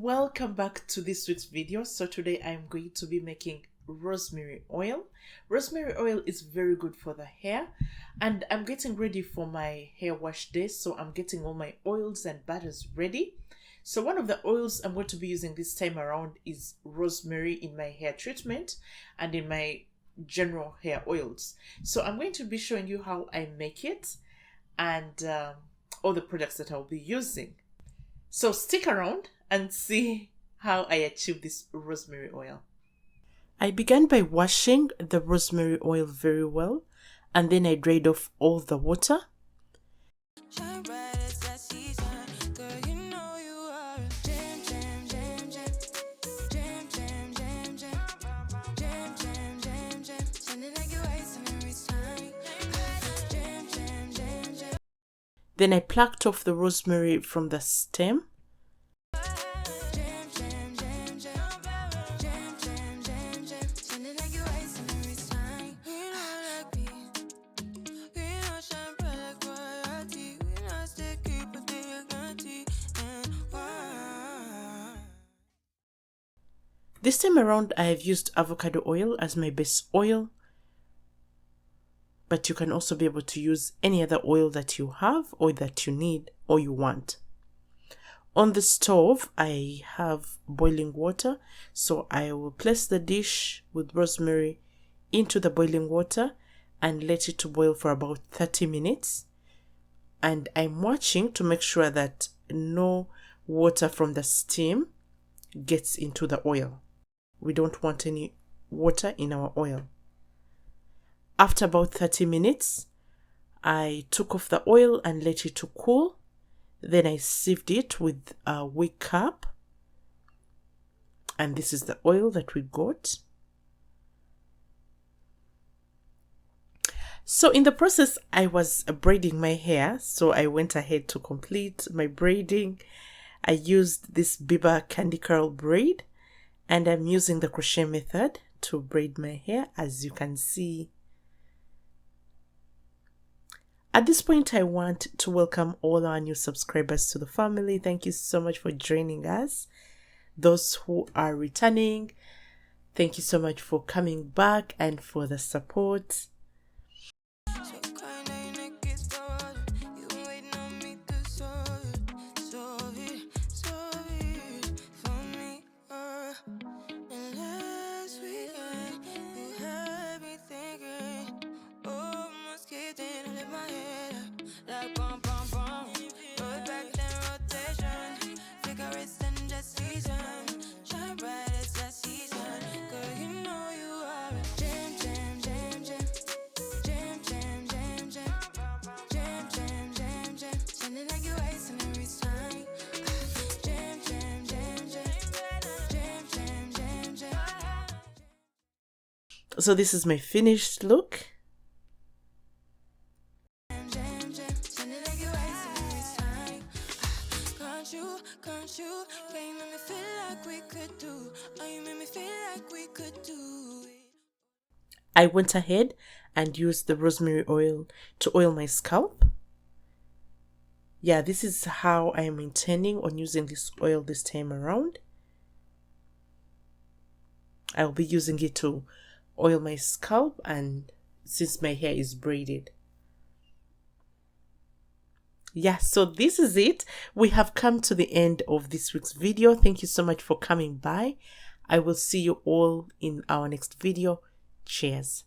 welcome back to this week's video. So today I'm going to be making rosemary oil. Rosemary oil is very good for the hair, and I'm getting ready for my hair wash day, so I'm getting all my oils and butters ready. So one of the oils I'm going to be using this time around is rosemary in my hair treatment and in my general hair oils. So I'm going to be showing you how I make it and all the products that I'll be using. So stick around and see how I achieve this rosemary oil. I began by washing the rosemary oil very well, and then I drained off all the water. Then I plucked off the rosemary from the stem. This time around I have used avocado oil as my base oil, but you can also be able to use any other oil that you have or that you need or you want. On the stove I have boiling water, so I will place the dish with rosemary into the boiling water and let it to boil for about 30 minutes. And I'm watching to make sure that no water from the steam gets into the oil. We don't want any water in our oil. After about 30 minutes, I took off the oil and let it to cool. Then I sieved it with a wig cap. And this is the oil that we got. So in the process, I was braiding my hair. So I went ahead to complete my braiding. I used this Biba candy curl braid. And I'm using the crochet method to braid my hair, as you can see. At this point, I want to welcome all our new subscribers to the family. Thank you so much for joining us. Those who are returning, thank you so much for coming back and for the support. So this is my finished look. I went ahead and used the rosemary oil to oil my scalp. Yeah, this is how I am intending on using this oil this time around. I'll be using it to oil my scalp, and since my hair is braided. Yeah, so this is it. We have come to the end of this week's video. Thank you so much for coming by. I will see you all in our next video. Cheers.